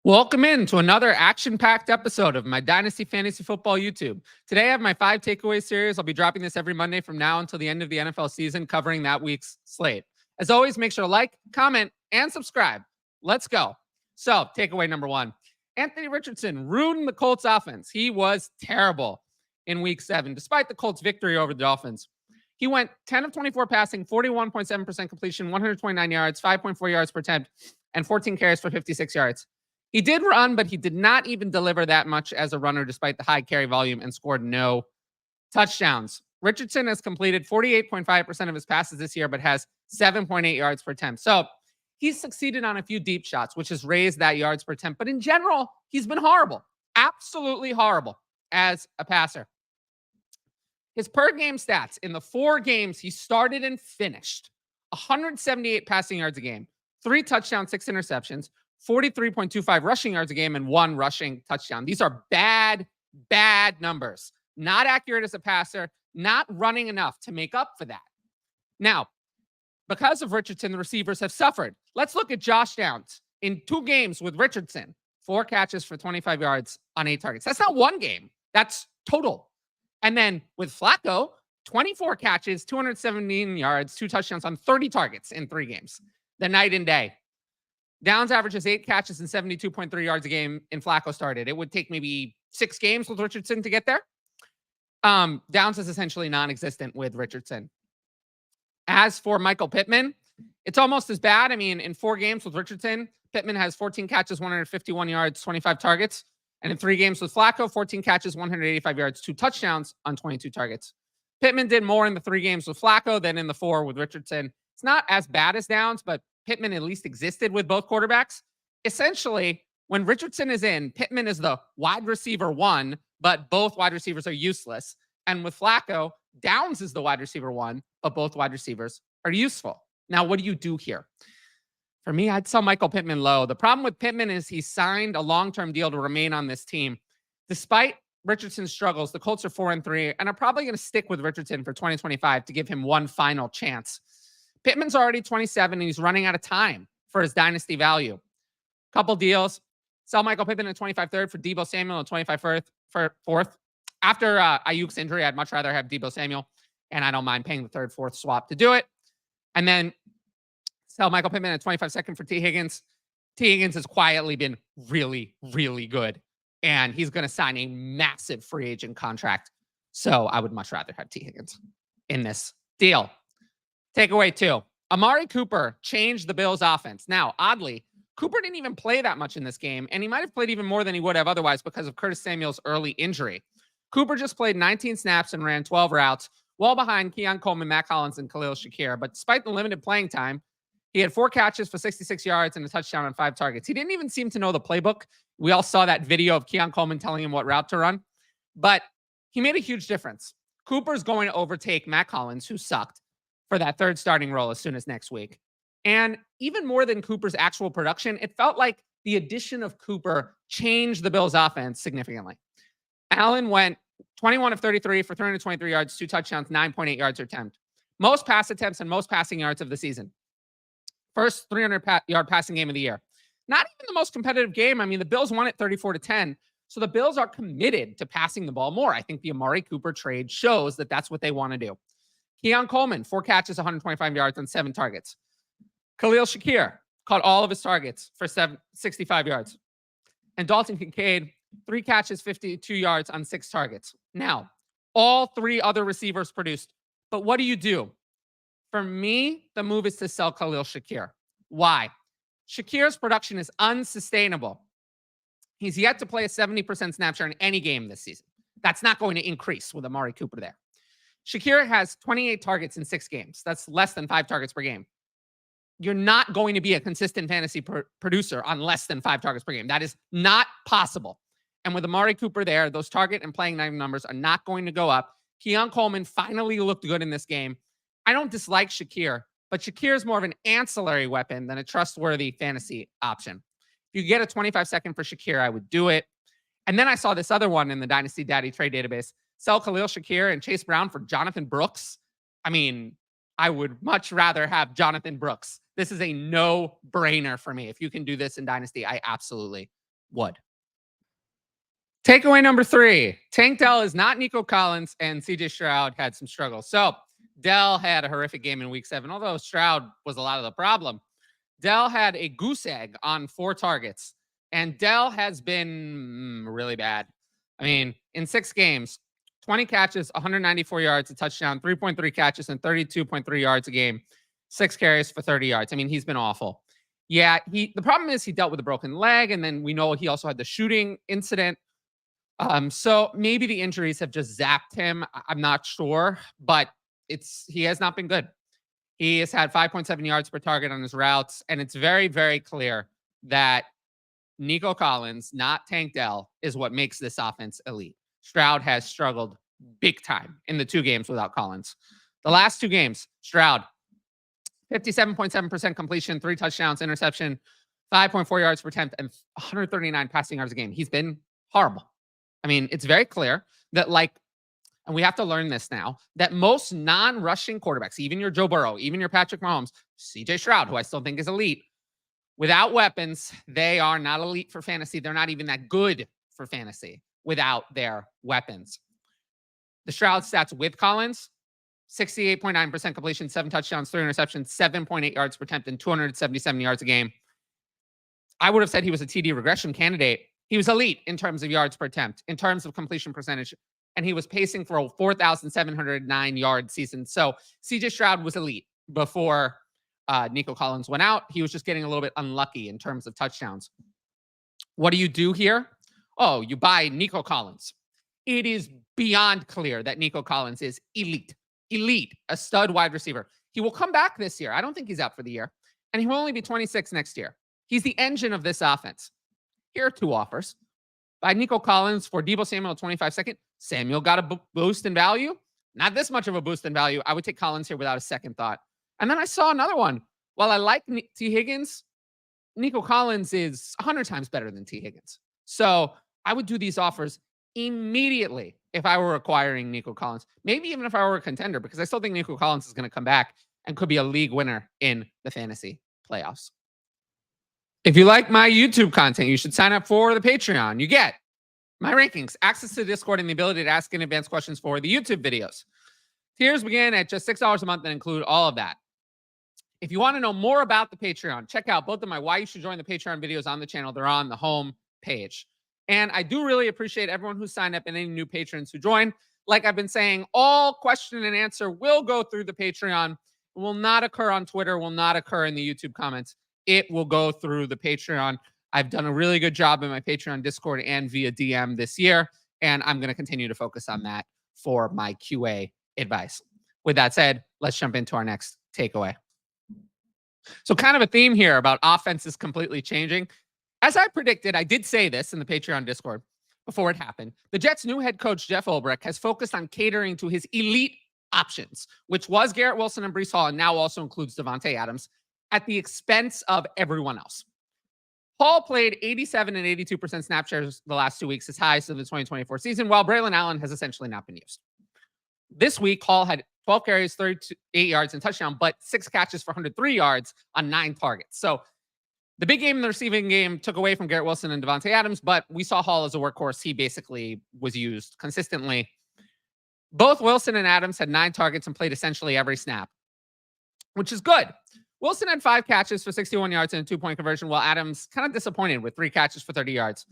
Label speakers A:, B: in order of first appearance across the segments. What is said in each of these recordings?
A: Welcome in to another action-packed episode of my Dynasty Fantasy Football YouTube. Today I have my 5 takeaway series. I'll be dropping this every Monday from now until the end of the NFL season, covering that week's slate. As always, make sure to like, comment, and subscribe. Let's go. So, takeaway number 1. Anthony Richardson ruined the Colts offense. He was terrible in week 7, despite the Colts' victory over the Dolphins. He went 10 of 24 passing, 41.7% completion, 129 yards, 5.4 yards per attempt, and 14 carries for 56 yards. He did run, but he did not even deliver that much as a runner despite the high carry volume and scored no touchdowns. Richardson has completed 48.5% of his passes this year, but has 7.8 yards per attempt. So he's succeeded on a few deep shots, which has raised that yards per attempt. But in general, he's been horrible, absolutely horrible as a passer. His per game stats in the 4 games he started and finished: 178 passing yards a game, 3 touchdowns, 6 interceptions, 43.25 rushing yards a game, and 1 rushing touchdown. These are bad numbers. Not accurate as a passer, not running enough to make up for that. Now, because of Richardson, the receivers have suffered. Let's look at Josh Downs. In 2 games with Richardson, 4 catches for 25 yards on 8 targets. That's not 1 game. That's total. And then with Flacco, 24 catches, 217 yards, 2 touchdowns on 30 targets in 3 games. The night and day. Downs averages 8 catches and 72.3 yards a game in Flacco started. It would take maybe 6 games with Richardson to get there. Downs is essentially non-existent with Richardson. As for Michael Pittman, it's almost as bad. I mean, in 4 games with Richardson, Pittman has 14 catches, 151 yards, 25 targets. And in 3 games with Flacco, 14 catches, 185 yards, 2 touchdowns on 22 targets. Pittman did more in the 3 games with Flacco than in the 4 with Richardson. It's not as bad as Downs, but Pittman at least existed with both quarterbacks. Essentially, when Richardson is in, Pittman is the wide receiver 1, but both wide receivers are useless. And with Flacco, Downs is the wide receiver 1, but both wide receivers are useful. Now, what do you do here? For me, I'd sell Michael Pittman low. The problem with Pittman is he signed a long-term deal to remain on this team. Despite Richardson's struggles, the Colts are 4-3, and are probably going to stick with Richardson for 2025 to give him one final chance. Pittman's already 27, and he's running out of time for his dynasty value. Couple deals. Sell Michael Pittman at 25 third for Deebo Samuel at 25 fourth. After Aiyuk's injury, I'd much rather have Deebo Samuel, and I don't mind paying the 3rd, 4th swap to do it. And then sell Michael Pittman at 25 second for T. Higgins. T. Higgins has quietly been really, really good, and he's going to sign a massive free agent contract. So I would much rather have T. Higgins in this deal. Takeaway 2. Amari Cooper changed the Bills' offense. Now, oddly, Cooper didn't even play that much in this game, and he might have played even more than he would have otherwise because of Curtis Samuel's early injury. Cooper just played 19 snaps and ran 12 routes, well behind Keon Coleman, Matt Collins, and Khalil Shakir. But despite the limited playing time, he had 4 catches for 66 yards and a touchdown on 5 targets. He didn't even seem to know the playbook. We all saw that video of Keon Coleman telling him what route to run, but he made a huge difference. Cooper's going to overtake Matt Collins, who sucked, for that 3rd starting role as soon as next week. And even more than Cooper's actual production, it felt like the addition of Cooper changed the Bills' offense significantly. Allen went 21 of 33 for 323 yards, 2 touchdowns, 9.8 yards per attempt. Most pass attempts and most passing yards of the season. First 300-yard passing game of the year. Not even the most competitive game. I mean, the Bills won it 34-10. So the Bills are committed to passing the ball more. I think the Amari Cooper trade shows that that's what they want to do. Keon Coleman, 4 catches, 125 yards on 7 targets. Khalil Shakir caught all of his targets for 65 yards. And Dalton Kincaid, 3 catches, 52 yards on 6 targets. Now, all 3 other receivers produced. But what do? For me, the move is to sell Khalil Shakir. Why? Shakir's production is unsustainable. He's yet to play a 70% snap share in any game this season. That's not going to increase with Amari Cooper there. Shakir has 28 targets in 6 games. That's less than 5 targets per game. You're not going to be a consistent fantasy producer on less than 5 targets per game. That is not possible. And with Amari Cooper there, those target and playing time numbers are not going to go up. Keon Coleman finally looked good in this game. I don't dislike Shakir, but Shakir is more of an ancillary weapon than a trustworthy fantasy option. If you get a 25 second for Shakir, I would do it. And then I saw this other one in the Dynasty Daddy trade database. Sell Khalil Shakir and Chase Brown for Jonathan Brooks. I mean, I would much rather have Jonathan Brooks. This is a no-brainer for me. If you can do this in Dynasty, I absolutely would. Takeaway number 3, Tank Dell is not Nico Collins, and CJ Stroud had some struggles. So Dell had a horrific game in week 7, although Stroud was a lot of the problem. Dell had a goose egg on 4 targets, and Dell has been really bad. I mean, in 6 games, 20 catches, 194 yards, a touchdown, 3.3 catches, and 32.3 yards a game, 6 carries for 30 yards. I mean, he's been awful. Yeah, the problem is he dealt with a broken leg, and then we know he also had the shooting incident. So maybe the injuries have just zapped him. I'm not sure, but he has not been good. He has had 5.7 yards per target on his routes, and it's very, very clear that Nico Collins, not Tank Dell, is what makes this offense elite. Stroud has struggled big time in the 2 games without Collins. The last 2 games, Stroud, 57.7% completion, 3 touchdowns, interception, 5.4 yards per attempt, and 139 passing yards a game. He's been horrible. I mean, it's very clear that, and we have to learn this now, that most non-rushing quarterbacks, even your Joe Burrow, even your Patrick Mahomes, CJ Stroud, who I still think is elite, without weapons, they are not elite for fantasy. They're not even that good for fantasy without their weapons. The Stroud stats with Collins, 68.9% completion, 7 touchdowns, 3 interceptions, 7.8 yards per attempt, and 277 yards a game. I would have said he was a TD regression candidate. He was elite in terms of yards per attempt, in terms of completion percentage, and he was pacing for a 4,709 yard season. So CJ Stroud was elite before Nico Collins went out. He was just getting a little bit unlucky in terms of touchdowns. What do you do here? Oh, you buy Nico Collins. It is beyond clear that Nico Collins is elite, a stud wide receiver. He will come back this year. I don't think he's out for the year, and he will only be 26 next year. He's the engine of this offense. Here are 2 offers. Buy Nico Collins for Deebo Samuel at 25-second. Samuel got a boost in value. Not this much of a boost in value. I would take Collins here without a second thought. And then I saw another one. While I like T. Higgins, Nico Collins is 100 times better than T. Higgins. So I would do these offers immediately if I were acquiring Nico Collins. Maybe even if I were a contender, because I still think Nico Collins is going to come back and could be a league winner in the fantasy playoffs. If you like my YouTube content, you should sign up for the Patreon. You get my rankings, access to Discord, and the ability to ask in advance questions for the YouTube videos. Tiers begin at just $6 a month and include all of that. If you want to know more about the Patreon, check out both of my Why You Should Join the Patreon videos on the channel. They're on the home page. And I do really appreciate everyone who signed up and any new patrons who join. Like I've been saying, all question and answer will go through the Patreon. It will not occur on Twitter, will not occur in the YouTube comments. It will go through the Patreon. I've done a really good job in my Patreon Discord and via DM this year, and I'm going to continue to focus on that for my QA advice. With that said, let's jump into our next takeaway. So kind of a theme here about offenses completely changing. As I predicted, I did say this in the Patreon Discord before it happened. The Jets' new head coach, Jeff Ulbrich, has focused on catering to his elite options, which was Garrett Wilson and Breece Hall, and now also includes Davante Adams, at the expense of everyone else. Hall played 87 and 82% snap shares the last 2 weeks, his highest of the 2024 season, while Braylon Allen has essentially not been used. This week, Hall had 12 carries, 38 yards, and touchdown, but 6 catches for 103 yards on 9 targets. So the big game in the receiving game took away from Garrett Wilson and Davante Adams, but we saw Hall as a workhorse. He basically was used consistently. Both Wilson and Adams had 9 targets and played essentially every snap, which is good. Wilson had 5 catches for 61 yards and a 2-point conversion, while Adams kind of disappointed with 3 catches for 30 yards.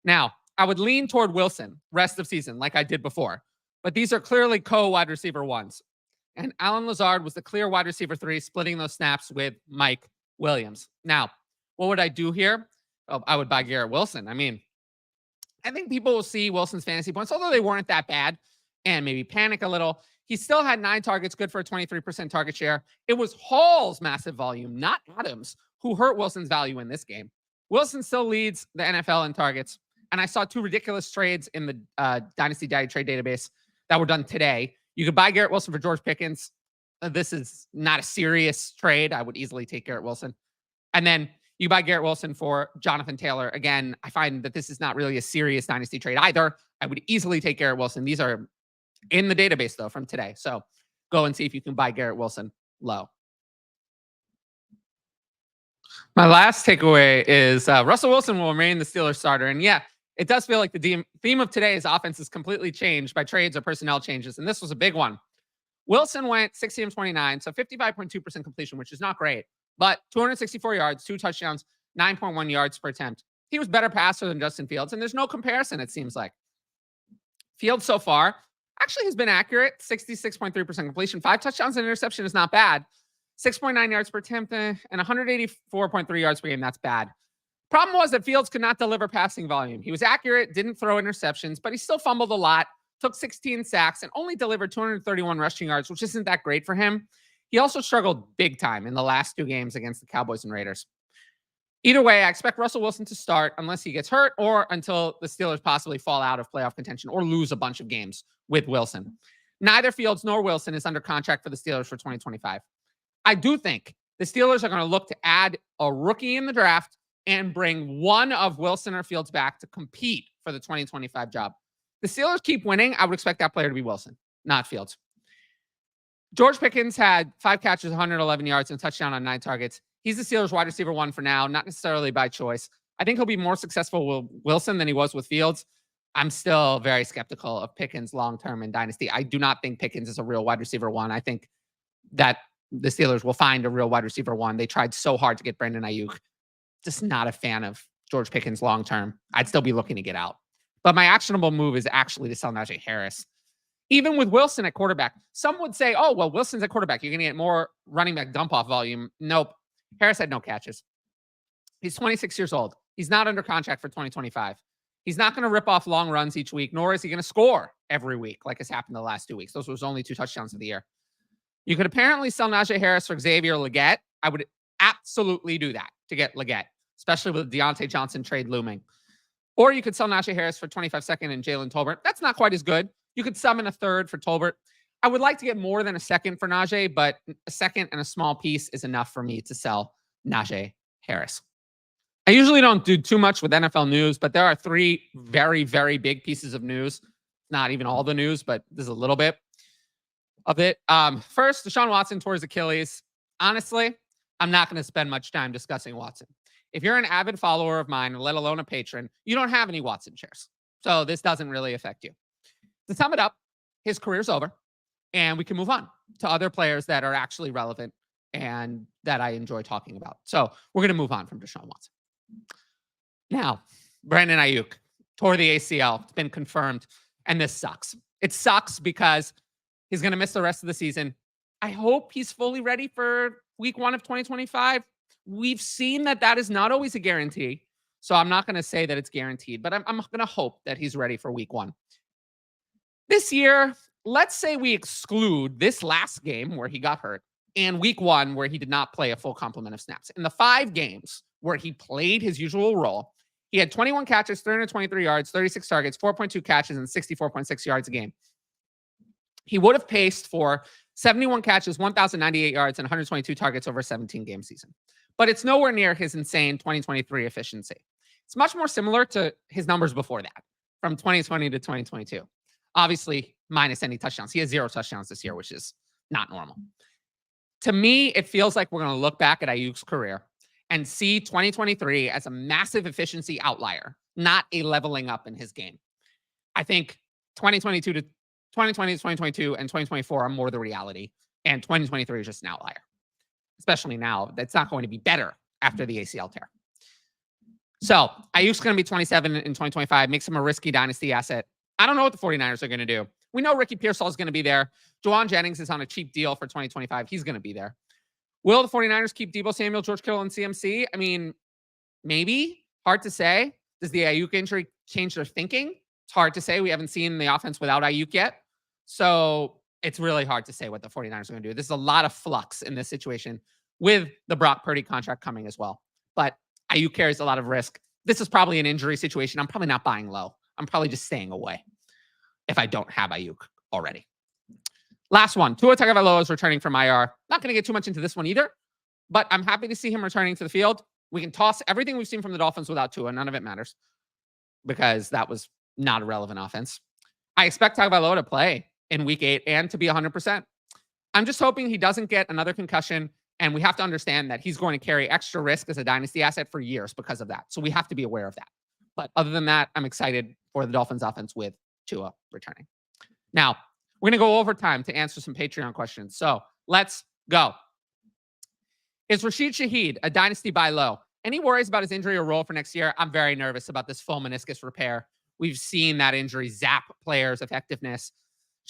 A: Now, I would lean toward Wilson rest of season like I did before, but these are clearly co-wide receiver ones. And Allen Lazard was the clear wide receiver 3, splitting those snaps with Mike Williams. Now, what would I do here? Oh, I would buy Garrett Wilson. I mean, I think people will see Wilson's fantasy points, although they weren't that bad, and maybe panic a little. He still had 9 targets, good for a 23% target share. It was Hall's massive volume, not Adams, who hurt Wilson's value in this game. Wilson still leads the NFL in targets. And I saw 2 ridiculous trades in the Dynasty Daddy trade database that were done today. You could buy Garrett Wilson for George Pickens. This is not a serious trade. I would easily take Garrett Wilson. And then you buy Garrett Wilson for Jonathan Taylor. Again, I find that this is not really a serious Dynasty trade either. I would easily take Garrett Wilson. These are in the database, though, from today. So go and see if you can buy Garrett Wilson low. My last takeaway is Russell Wilson will remain the Steelers starter. And yeah, it does feel like the theme of today's offense is completely changed by trades or personnel changes. And this was a big one. Wilson went 60 of 29, so 55.2% completion, which is not great, but 264 yards, 2 touchdowns, 9.1 yards per attempt. He was better passer than Justin Fields, and there's no comparison, it seems like. Fields so far actually has been accurate, 66.3% completion. 5 touchdowns and interception is not bad. 6.9 yards per attempt and 184.3 yards per game. That's bad. Problem was that Fields could not deliver passing volume. He was accurate, didn't throw interceptions, but he still fumbled a lot, took 16 sacks, and only delivered 231 rushing yards, which isn't that great for him. He also struggled big time in the last 2 games against the Cowboys and Raiders. Either way, I expect Russell Wilson to start unless he gets hurt or until the Steelers possibly fall out of playoff contention or lose a bunch of games with Wilson. Neither Fields nor Wilson is under contract for the Steelers for 2025. I do think the Steelers are going to look to add a rookie in the draft and bring one of Wilson or Fields back to compete for the 2025 job. The Steelers keep winning. I would expect that player to be Wilson, not Fields. George Pickens had 5 catches, 111 yards, and a touchdown on 9 targets. He's the Steelers wide receiver 1 for now, not necessarily by choice. I think he'll be more successful with Wilson than he was with Fields. I'm still very skeptical of Pickens long-term in Dynasty. I do not think Pickens is a real wide receiver 1. I think that the Steelers will find a real wide receiver 1. They tried so hard to get Brandon Aiyuk. Just not a fan of George Pickens long-term. I'd still be looking to get out. But my actionable move is actually to sell Najee Harris. Even with Wilson at quarterback, some would say, oh, well, Wilson's at quarterback. You're going to get more running back dump-off volume. Nope. Harris had no catches. He's 26 years old. He's not under contract for 2025. He's not going to rip off long runs each week, nor is he going to score every week like has happened the last 2 weeks. Those were his only 2 touchdowns of the year. You could apparently sell Najee Harris for Xavier Leggett. I would absolutely do that to get Leggett, especially with the Deontay Johnson trade looming. Or you could sell Najee Harris for 25 second and Jalen Tolbert. That's not quite as good. You could summon a third for Tolbert. I would like to get more than a second for Najee, but a second and a small piece is enough for me to sell Najee Harris. I usually don't do too much with NFL news, but there are 3 very, very big pieces of news. Not even all the news, but there's a little bit of it. First, Deshaun Watson tore his Achilles. Honestly, I'm not going to spend much time discussing Watson. If you're an avid follower of mine, let alone a patron, you don't have any Watson shares. So this doesn't really affect you. To sum it up, his career's over, and we can move on to other players that are actually relevant and that I enjoy talking about. So we're going to move on from Deshaun Watson. Now, Brandon Aiyuk tore the ACL. It's been confirmed, and this sucks. It sucks because he's going to miss the rest of the season. I hope he's fully ready for week 1 of 2025. We've seen that is not always a guarantee. So I'm not going to say that it's guaranteed, but I'm going to hope that he's ready for week 1. This year, let's say we exclude this last game where he got hurt and week 1 where he did not play a full complement of snaps. In the 5 games where he played his usual role, he had 21 catches, 323 yards, 36 targets, 4.2 catches, and 64.6 yards a game. He would have paced for 71 catches, 1,098 yards, and 122 targets over a 17-game season. But it's nowhere near his insane 2023 efficiency. It's much more similar to his numbers before that, from 2020 to 2022. Obviously, minus any touchdowns. He has 0 touchdowns this year, which is not normal. To me, it feels like we're going to look back at Aiyuk's career and see 2023 as a massive efficiency outlier, not a leveling up in his game. I think 2020 to 2022 and 2024 are more the reality, and 2023 is just an outlier, especially now. That's not going to be better after the ACL tear. So Aiyuk's going to be 27 in 2025, makes him a risky dynasty asset. I don't know what the 49ers are going to do. We know Ricky Pearsall is going to be there. Juwan Jennings is on a cheap deal for 2025. He's going to be there. Will the 49ers keep Deebo Samuel, George Kittle, and CMC? I mean, maybe. Hard to say. Does the Aiyuk injury change their thinking? It's hard to say. We haven't seen the offense without Aiyuk yet. So it's really hard to say what the 49ers are going to do. There's a lot of flux in this situation with the Brock Purdy contract coming as well. But Aiyuk carries a lot of risk. This is probably an injury situation. I'm probably not buying low. I'm probably just staying away if I don't have Aiyuk already. Last one. Tua Tagovailoa is returning from IR. Not going to get too much into this one either, but I'm happy to see him returning to the field. We can toss everything we've seen from the Dolphins without Tua. None of it matters because that was not a relevant offense. I expect Tagovailoa to play in week 8 and to be 100%. I'm just hoping he doesn't get another concussion And we have to understand that he's going to carry extra risk as a dynasty asset for years because of that. So we have to be aware of that. But other than that, I'm excited for the Dolphins offense with Tua returning. Now, we're going to go overtime to answer some Patreon questions. So let's go. Is Rashid Shaheed a dynasty buy low? Any worries about his injury or role for next year? I'm very nervous about this full meniscus repair. We've seen that injury zap players' effectiveness.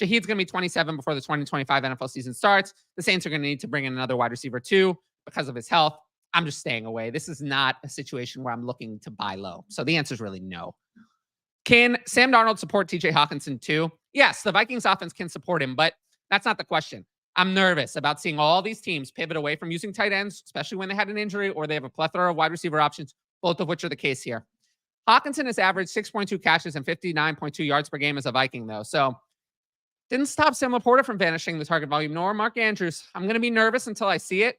A: Shaheed's going to be 27 before the 2025 NFL season starts. The Saints are going to need to bring in another wide receiver too because of his health. I'm just staying away. This is not a situation where I'm looking to buy low. So the answer is really no. Can Sam Darnold support TJ Hawkinson too? Yes, the Vikings offense can support him, but that's not the question. I'm nervous about seeing all these teams pivot away from using tight ends, especially when they had an injury or they have a plethora of wide receiver options, both of which are the case here. Hawkinson has averaged 6.2 catches and 59.2 yards per game as a Viking, though. So didn't stop Sam Laporta from vanishing the target volume, nor Mark Andrews. I'm going to be nervous until I see it.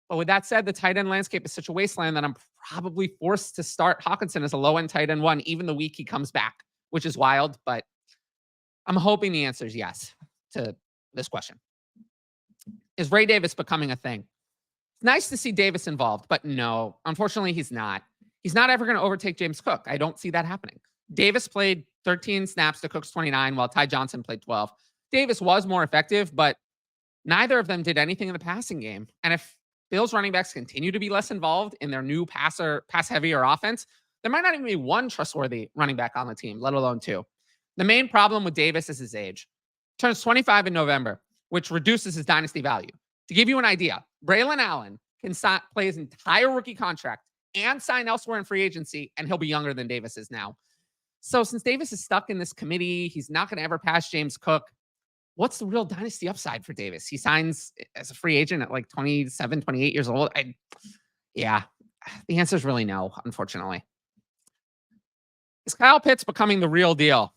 A: But with that said, the tight end landscape is such a wasteland that I'm probably forced to start Hawkinson as a low-end tight end one, even the week he comes back, which is wild. But I'm hoping the answer is yes to this question. Is Ray Davis becoming a thing? It's nice to see Davis involved, but no, unfortunately, he's not. He's not ever going to overtake James Cook. I don't see that happening. Davis played 13 snaps to Cook's 29, while Ty Johnson played 12. Davis was more effective, but neither of them did anything in the passing game. And if Bills running backs continue to be less involved in their new pass-heavier offense, there might not even be one trustworthy running back on the team, let alone two. The main problem with Davis is his age. Turns 25 in November, which reduces his dynasty value. To give you an idea, Braylon Allen can play his entire rookie contract and sign elsewhere in free agency, and he'll be younger than Davis is now. So since Davis is stuck in this committee, he's not going to ever pass James Cook. What's the real dynasty upside for Davis? He signs as a free agent at like 27, 28 years old. The answer is really no, unfortunately. Is Kyle Pitts becoming the real deal?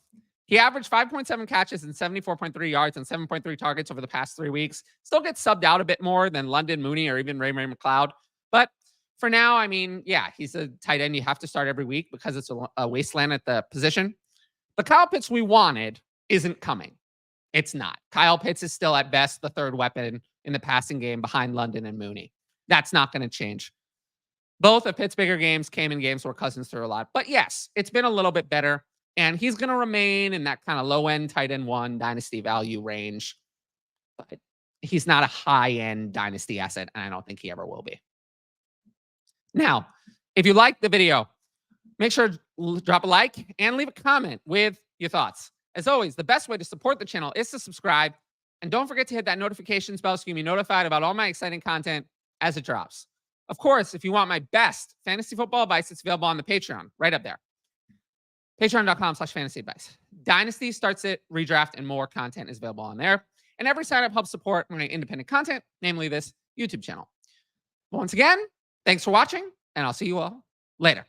A: He averaged 5.7 catches and 74.3 yards and 7.3 targets over the past 3 weeks. Still gets subbed out a bit more than London Mooney or even Ray McLeod. But for now, I mean, yeah, he's a tight end you have to start every week because it's a wasteland at the position. The Kyle Pitts we wanted isn't coming. It's not. Kyle Pitts is still at best the third weapon in the passing game behind London and Mooney. That's not going to change. Both of Pitt's bigger games came in games where Cousins threw a lot. But yes, it's been a little bit better. And he's going to remain in that kind of low-end tight end one dynasty value range. But he's not a high-end dynasty asset, and I don't think he ever will be. Now, if you liked the video, make sure to drop a like and leave a comment with your thoughts. As always, the best way to support the channel is to subscribe. And don't forget to hit that notifications bell so you can be notified about all my exciting content as it drops. Of course, if you want my best fantasy football advice, it's available on the Patreon, right up there. Patreon.com/fantasy advice. Dynasty starts it, redraft, and more content is available on there. And every sign up helps support my independent content, namely this YouTube channel. Once again, thanks for watching, and I'll see you all later.